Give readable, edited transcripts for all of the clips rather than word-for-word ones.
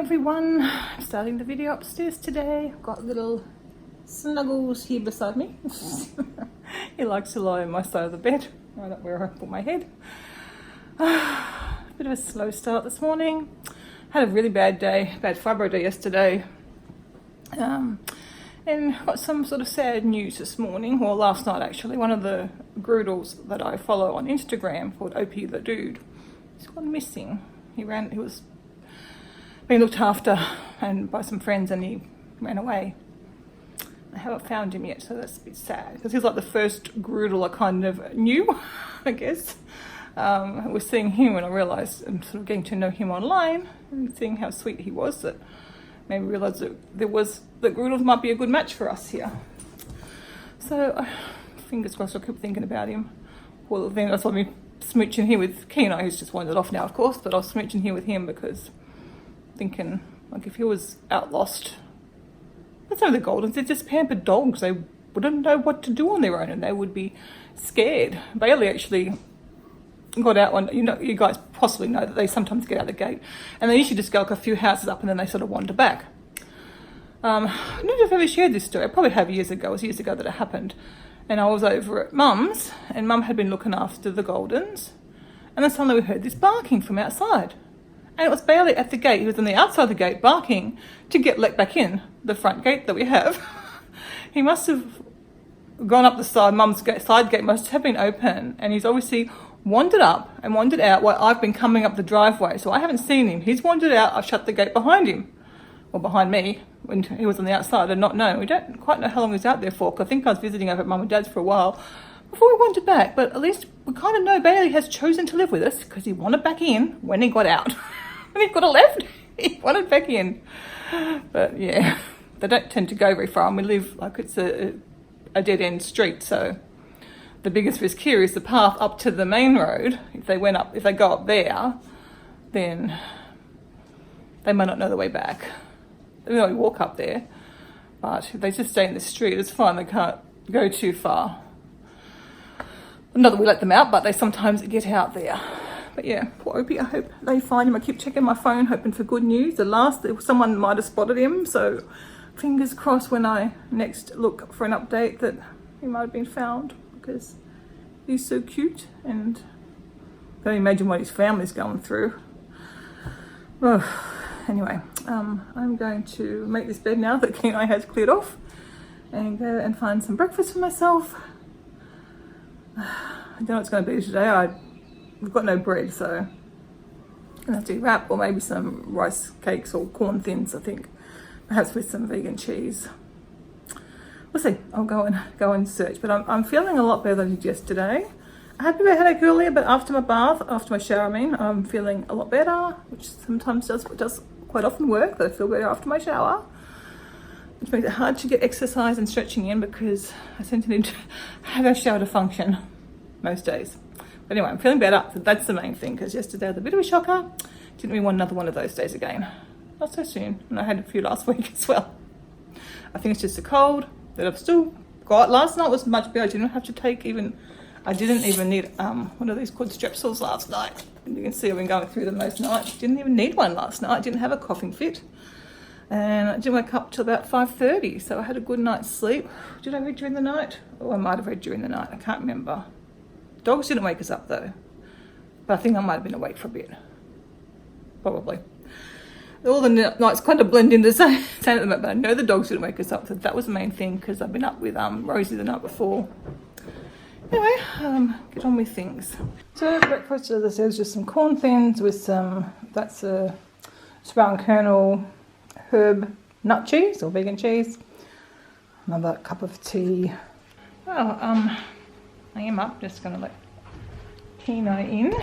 everyone, I'm starting the video upstairs today. I've got little Snuggles here beside me. He likes to lie on my side of the bed, right up where I put my head. Bit of a slow start this morning. Had a really bad day, bad fibro day yesterday. And got some sort of sad news this morning, or last night actually. One of the Groodles that I follow on Instagram called Opie the Dude, he's gone missing. He was being looked after and by some friends and he ran away. I haven't found him yet, so that's a bit sad because he's like the first Groodle I kind of knew, I guess. I was seeing him and I realised I'm sort of getting to know him online and seeing how sweet he was, that made me realise that that Groodles might be a good match for us here. So fingers crossed, I'll keep thinking about him. Well, then that's why me smooching here with Keno, who's just wandered off now, of course, but I was smooching here with him because thinking, like, if he was out lost, that's not the Goldens, they're just pampered dogs. They wouldn't know what to do on their own and they would be scared. Bailey actually got out one, you guys possibly know that they sometimes get out the gate and they usually just go like a few houses up and then they sort of wander back. I don't know if I've ever shared this story. I probably have years ago. It was years ago that it happened. And I was over at Mum's and Mum had been looking after the Goldens. And then suddenly we heard this barking from outside. And it was Bailey at the gate. He was on the outside of the gate barking to get let back in the front gate that we have. He must have gone up the side. Mum's side gate must have been open. And he's obviously wandered up and wandered out while I've been coming up the driveway. So I haven't seen him. He's wandered out. I've shut the gate behind him. Or behind me. When he was on the outside and not known. We don't quite know how long he was out there for, because I think I was visiting over at Mum and Dad's for a while before we wandered back. But at least we kind of know Bailey has chosen to live with us because he wanted back in when he got out. When he got left, he wanted back in. But yeah, they don't tend to go very far, and we live like it's a dead-end street, so the biggest risk here is the path up to the main road. If they go up there, then they might not know the way back. They only walk up there, but if they just stay in the street, it's fine. They can't go too far. Not that we let them out, but they sometimes get out there. But yeah, poor Opie, I hope they find him. I keep checking my phone, hoping for good news. Someone might have spotted him, so fingers crossed when I next look for an update that he might have been found, because he's so cute and I can't imagine what his family's going through. Oh. Anyway, I'm going to make this bed now that Kenai has cleared off and go and find some breakfast for myself. I don't know what it's going to be today. We've got no bread, so I'm going to have to wrap or maybe some rice cakes or corn thins, I think. Perhaps with some vegan cheese. We'll see. I'll go and search. But I'm feeling a lot better than yesterday. I had a bit of a headache earlier, but after my shower, I'm feeling a lot better, which sometimes does quite often work, that I feel better after my shower, which makes it hard to get exercise and stretching in because I tend to need to have a shower to function most days. But anyway, I'm feeling better, so that's the main thing, because yesterday was a bit of a shocker. Didn't really want another one of those days again. Not so soon, and I had a few last week as well. I think it's just a cold that I've still got. Last night was much better. I didn't even need what are these called, strepsils last night. And you can see I've been going through them most nights. Didn't even need one last night. Didn't have a coughing fit. And I didn't wake up till about 5:30, so I had a good night's sleep. Did I read during the night? Oh, I might have read during the night. I can't remember. Dogs didn't wake us up though. But I think I might have been awake for a bit. Probably. All the nights kind of blend in the same at the moment, but I know the dogs didn't wake us up, so that was the main thing, because I've been up with Rosie the night before. Anyway, get on with things. So breakfast, as I said, is just some corn thins with that's a sprout and kernel herb nut cheese or vegan cheese. Another cup of tea. Well, I am up, just gonna let Keno in.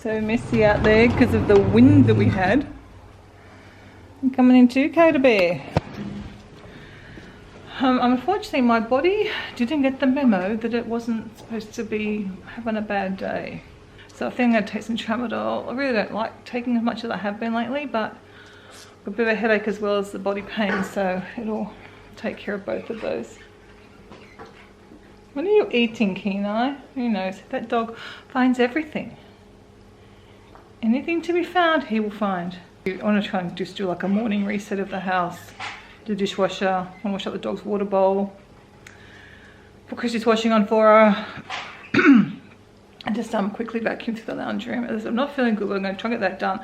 So messy out there because of the wind that we had. I'm coming in too, Coda Bear. Unfortunately, my body didn't get the memo that it wasn't supposed to be having a bad day. So I think I'm going to take some tramadol. I really don't like taking as much as I have been lately, but I've got a bit of a headache as well as the body pain, so it'll take care of both of those. What are you eating, Kenai? Who knows? That dog finds everything. anything to be found, he will find. I want to try and just do like a morning reset of the house. The dishwasher, I want to wash up the dog's water bowl. Put Chrissy's washing on for her. And just quickly vacuum through the lounge room. As I'm not feeling good, but I'm going to try and get that done.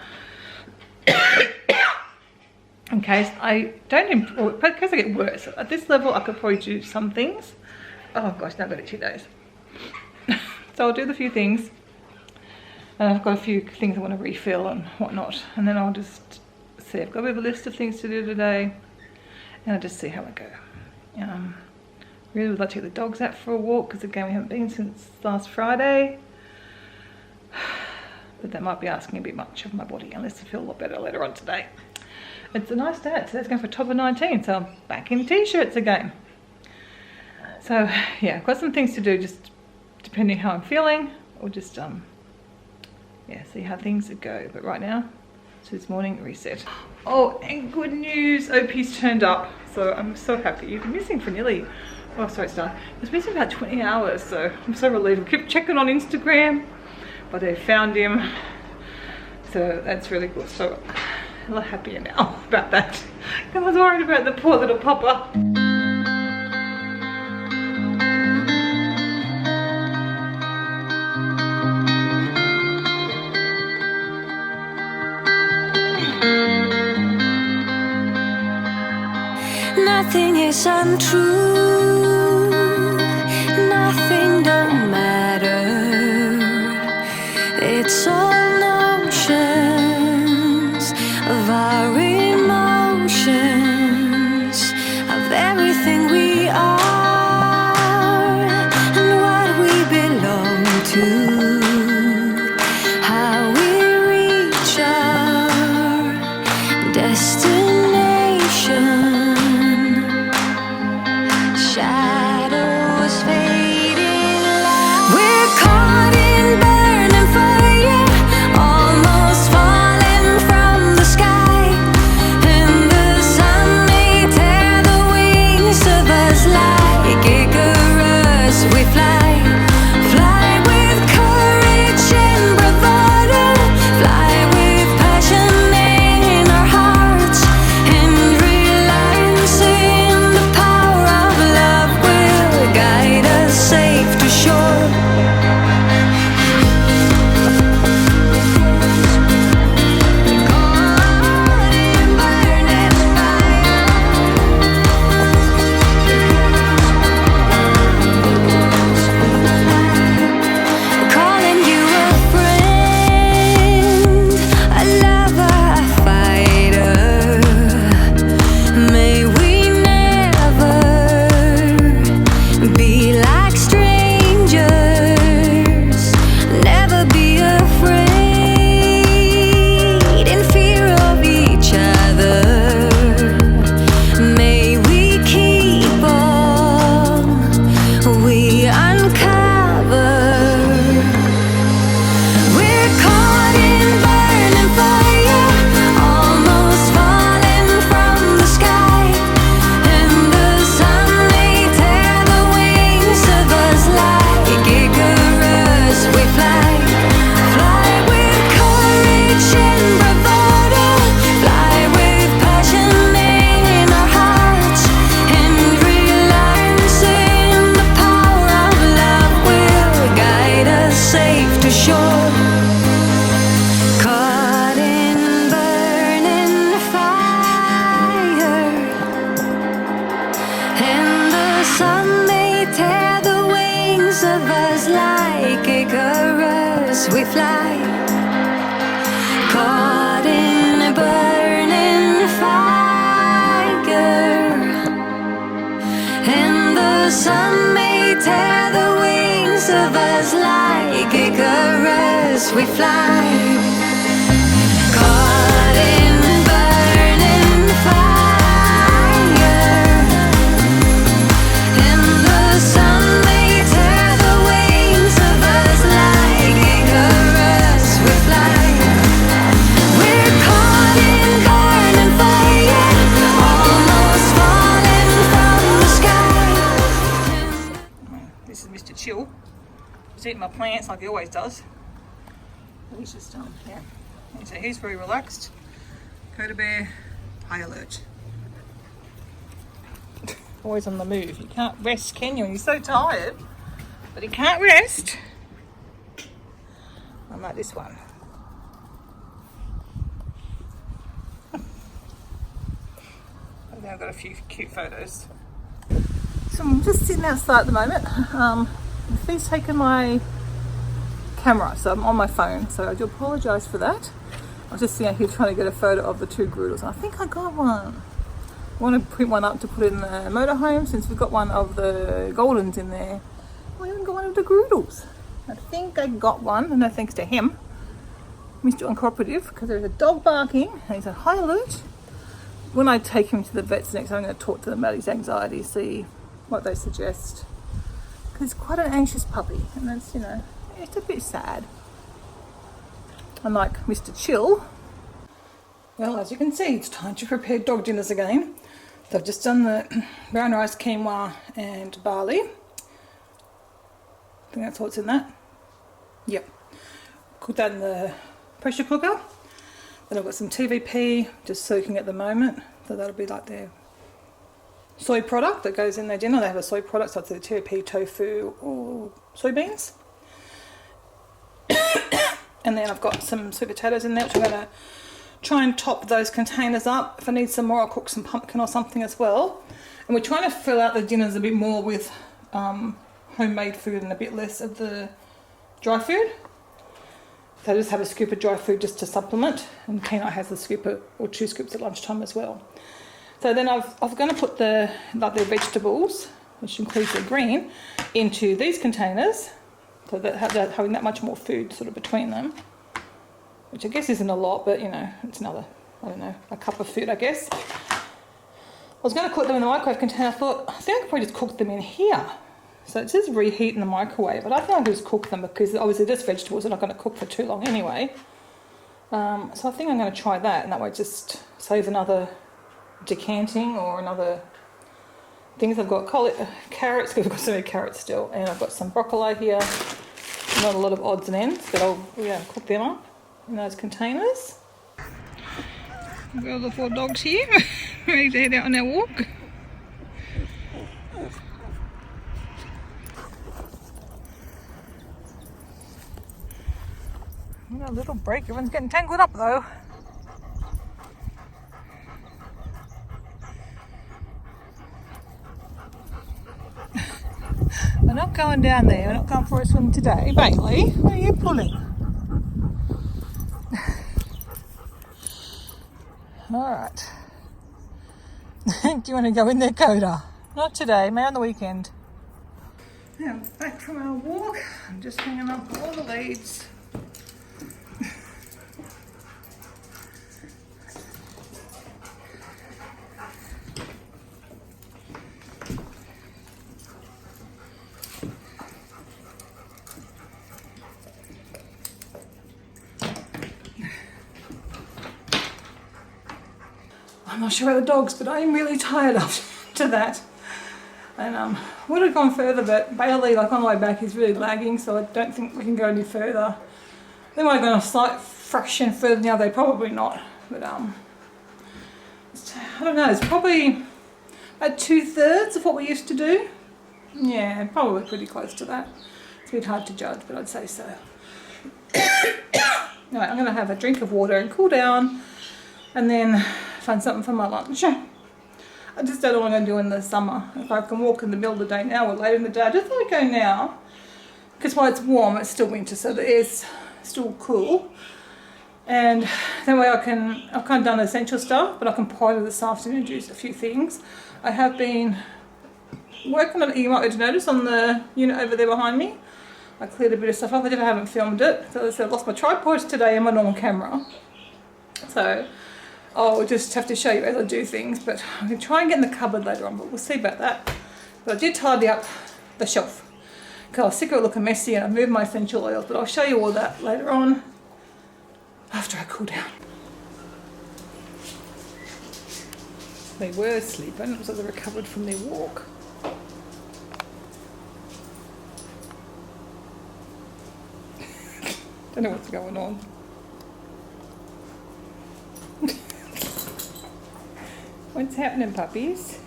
In case I don't improve, in case I get worse. At this level, I could probably do some things. Oh gosh, now I've got itchy days. So I'll do the few things. And I've got a few things I want to refill and whatnot. And then I'll just see. I've got a bit of a list of things to do today. And I'll just see how I go. Really would like to take the dogs out for a walk because again we haven't been since last Friday. But that might be asking a bit much of my body unless I feel a lot better later on today. It's a nice day. Today's going for top of 19, so I'm back in t-shirts again. So yeah, I've got some things to do just depending how I'm feeling, or just yeah, see how things go. But right now, so this morning reset. Oh, and good news, OP's turned up, so I'm so happy. You've been missing for nearly, oh sorry, Star. It's missing about 20 hours, so I'm so relieved. I kept checking on Instagram, but they found him, so that's really good. So I'm a lot happier now about that. I was worried about the poor little papa. Nothing is untrue, nothing don't matter. It's all notions of our emotions, of everything we are and what we belong to, how we reach our destination. Shadows fading light. We're caught in burning fire, almost falling from the sky. And the sun may tear the wings of us like Icarus. We fly, fly with courage and bravado, fly with passion in our hearts, and realizing the power of love will guide us safe to shore. Caught in burning fire, calling you a friend, a lover, a fighter. May we never be like strangers, never be afraid in fear of each other. May we keep all we uncover. We're caught in burning fire, almost falling from the sky. And the sun may tear the wings of us like Icarus. We fly, fly with courage and bravado, fly with passion in our hearts, and realizing the power of love will guide us safe to shore. Caught in burning fire, and the sun may tear the wings of us like Icarus. We fly, caught in a burning fire, and the sun may tear the wings of us like Icarus. We fly, caught in burning fire, and the sun may tear the wings of us like Icarus. We fly. We're caught in burning fire, almost falling from the sky. This is Mr. Chill. He's eating my plants like he always does. He's just yeah, So he's very relaxed. Coda Bear, high alert. Always on the move. You can't rest, can you? He's so tired, but he can't rest. Unlike this one. I've got a few cute photos. So I'm just sitting outside at the moment. He's taken my camera, so I'm on my phone, so I do apologise for that. I was just sitting out here trying to get a photo of the two Groodles. I think I got one. I want to print one up to put in the motorhome since we've got one of the Goldens in there. I haven't got one of the Groodles. I think I got one, and no thanks to him. Mr. Uncooperative, because there's a dog barking and he's a high alert. When I take him to the vets next, I'm going to talk to them about his anxiety, see what they suggest. Because he's quite an anxious puppy, and that's, you know, it's a bit sad. Unlike Mr. Chill. Well, as you can see, it's time to prepare dog dinners again. So I've just done the brown rice, quinoa and barley. I think that's what's in that. Yep. Cook that in the pressure cooker. Then I've got some TVP just soaking at the moment. So that'll be like their soy product that goes in their dinner. They have a soy product, so it's the TVP, tofu or soybeans. And then I've got some sweet potatoes in there, which I'm going to try and top those containers up. If I need some more, I'll cook some pumpkin or something as well. And we're trying to fill out the dinners a bit more with homemade food and a bit less of the dry food. So I just have a scoop of dry food just to supplement, and Peanut has a scoop or 2 scoops at lunchtime as well. So then I'm going to put the vegetables, which includes the green, into these containers, so that having that much more food sort of between them, which I guess isn't a lot, but you know, it's another, I don't know, a cup of food, I guess. I was going to cook them in the microwave container. I thought, I think I could probably just cook them in here. So it says reheat in the microwave, but I think I could just cook them because obviously this vegetables are not going to cook for too long anyway. So I think I'm going to try that, and that way just save another decanting or another things. I've got carrots, because I've got so many carrots still, and I've got some broccoli here. Not a lot of odds and ends, but I'll cook them up in those containers. I've got all the 4 dogs here, ready to head out on their walk. A little break, everyone's getting tangled up though. We're not going down there, we're not going for a swim today. Bailey, where are you pulling? Alright. Do you want to go in there, Coda? Not today, maybe on the weekend. Now, back from our walk. I'm just hanging up all the leads. I'm not sure about the dogs, but I am really tired after that. And would have gone further, but Bailey, like on the way back, is really lagging, so I don't think we can go any further. They might have gone a slight fraction further than the other, probably not. But I don't know, it's probably about 2/3 of what we used to do. Yeah, probably pretty close to that. It's a bit hard to judge, but I'd say so. Anyway, I'm going to have a drink of water and cool down, and then find something for my lunch. I just don't know what I'm going to do in the summer. If I can walk in the middle of the day now or later in the day, I just want to go now. Because while it's warm, it's still winter, so the air's still cool. And that way I've kind of done the essential stuff, but I can powder this afternoon, do a few things. I have been working on, you might notice on the unit over there behind me, I cleared a bit of stuff up. I haven't filmed it. So as I said, I lost my tripod today and my normal camera. So I'll just have to show you as I do things, but I'm going to try and get in the cupboard later on, but we'll see about that. But I did tidy up the shelf because I was sick of it looking messy, and I moved my essential oils, but I'll show you all that later on after I cool down. They were asleep, and it looks like they recovered from their walk. Don't know what's going on. What's happening, puppies?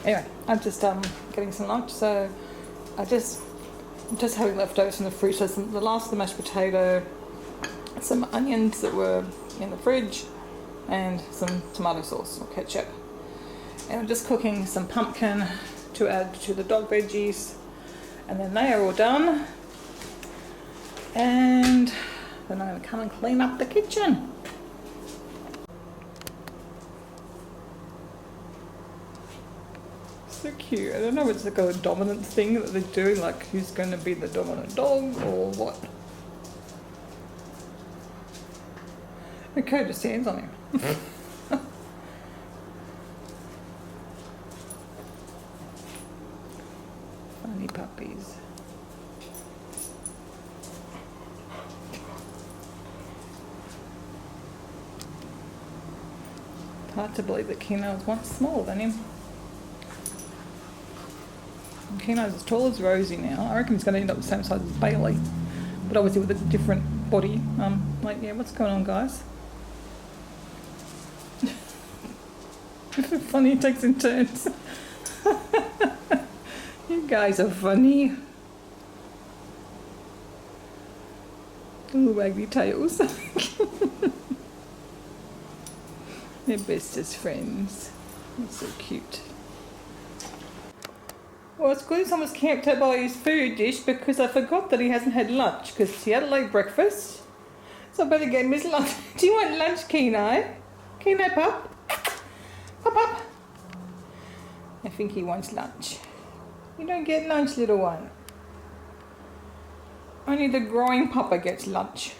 Anyway, I'm just getting some lunch, so I'm just having leftovers from the fridge. So the last of the mashed potato, some onions that were in the fridge, and some tomato sauce or ketchup. And I'm just cooking some pumpkin to add to the dog veggies, and then they are all done. And then I'm going to come and clean up the kitchen. So cute. I don't know if it's like a dominant thing that they're doing, like who's going to be the dominant dog or what. Okay, just stands on him. Funny puppies. Hard to believe that Keno was once smaller than him. Keno's as tall as Rosie now. I reckon he's going to end up the same size as Bailey, but obviously with a different body. Like, yeah, what's going on, guys? Funny, it takes in turns. You guys are funny. Little waggy tails. They're best as friends. That's so cute. Well, it's good someone's camped out by his food dish because I forgot that he hasn't had lunch because he had a late breakfast. So I better get him his lunch. Do you want lunch, Keno? Keno, pup? Pup, pup. I think he wants lunch. You don't get lunch, little one. Only the growing pupper gets lunch.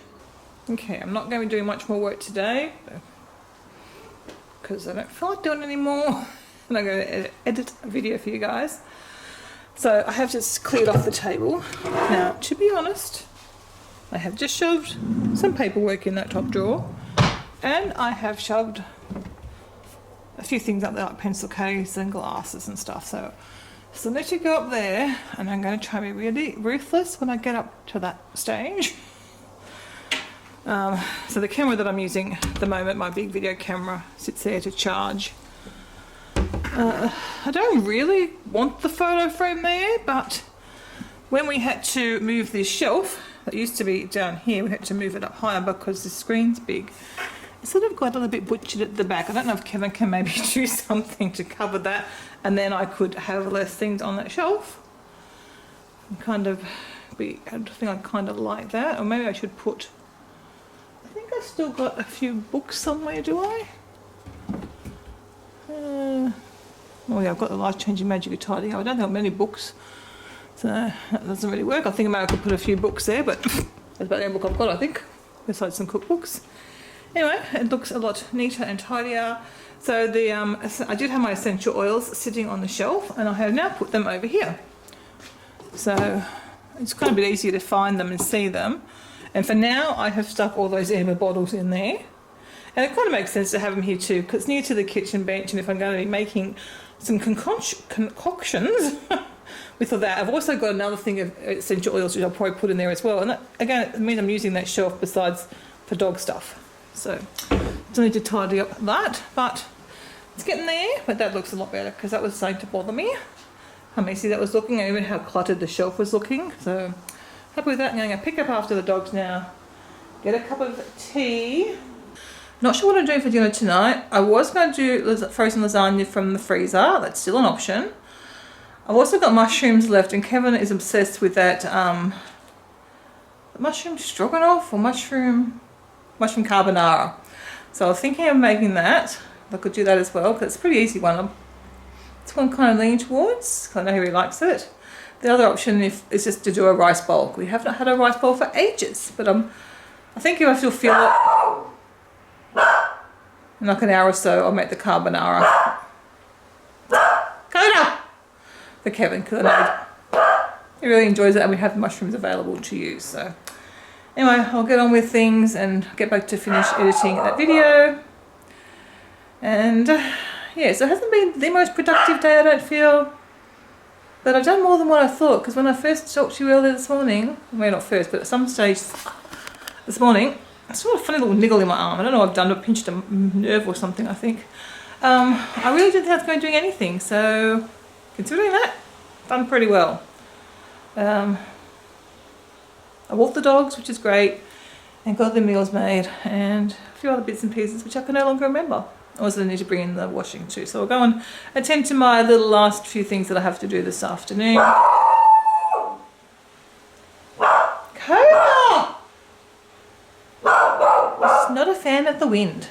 Okay, I'm not going to be doing much more work today because I don't feel like doing it anymore. And I'm going to edit a video for you guys. So I have just cleared off the table. Now, to be honest, I have just shoved some paperwork in that top drawer, and I have shoved a few things up there like pencil case and glasses and stuff. So let you go up there, and I'm going to try and be really ruthless when I get up to that stage. So the camera that I'm using at the moment, my big video camera, sits there to charge. I don't really want the photo frame there, but when we had to move this shelf that used to be down here, we had to move it up higher because the screen's big. It sort of got a little bit butchered at the back. I don't know if Kevin can maybe do something to cover that, and then I could have less things on that shelf. And kind of be, I think I kind of like that, or maybe I should put. I think I've still got a few books somewhere. Do I? Oh yeah, I've got the Life Changing Magic of Tidying. I don't have many books, so that doesn't really work. I think maybe I could put a few books there, but that's about the only book I've got, I think, besides some cookbooks. Anyway, it looks a lot neater and tidier. So I did have my essential oils sitting on the shelf, and I have now put them over here. So it's kind of a bit easier to find them and see them. And for now, I have stuck all those amber bottles in there. And it kind of makes sense to have them here too, because it's near to the kitchen bench, and if I'm going to be making some concoctions with all that, I've also got another thing of essential oils which I'll probably put in there as well. And that, again, it means I'm using that shelf besides for dog stuff. So still need to tidy up that, but it's getting there. But that looks a lot better because that was starting to bother me. How messy that was looking, and even how cluttered the shelf was looking. So happy with that. I'm going to pick up after the dogs now, get a cup of tea. Not sure what I'm doing for dinner tonight. I was going to do frozen lasagna from the freezer. That's still an option. I've also got mushrooms left, and Kevin is obsessed with that mushroom stroganoff or mushroom carbonara. So I was thinking of making that. I could do that as well because it's a pretty easy one. It's one kind of leaning towards because I know he really likes it. The other option is just to do a rice bowl. We have not had a rice bowl for ages, but I think if I still feel it, in like an hour or so, I'll make the carbonara. Coda! For Kevin, because I know he really enjoys it, and we have mushrooms available to use. So anyway, I'll get on with things and get back to finish editing that video. And yeah, so it hasn't been the most productive day, I don't feel. But I've done more than what I thought, because when I first talked to you earlier this morning, well not first, but at some stage this morning, I saw a funny little niggle in my arm. I don't know what I've done, I've pinched a nerve or something, I think. I really didn't have to go doing anything, so considering that, done pretty well. I walked the dogs, which is great, and got the meals made, and a few other bits and pieces which I can no longer remember. I also need to bring in the washing too, so I'll go and attend to my little last few things that I have to do this afternoon. Kona! She's not a fan of the wind.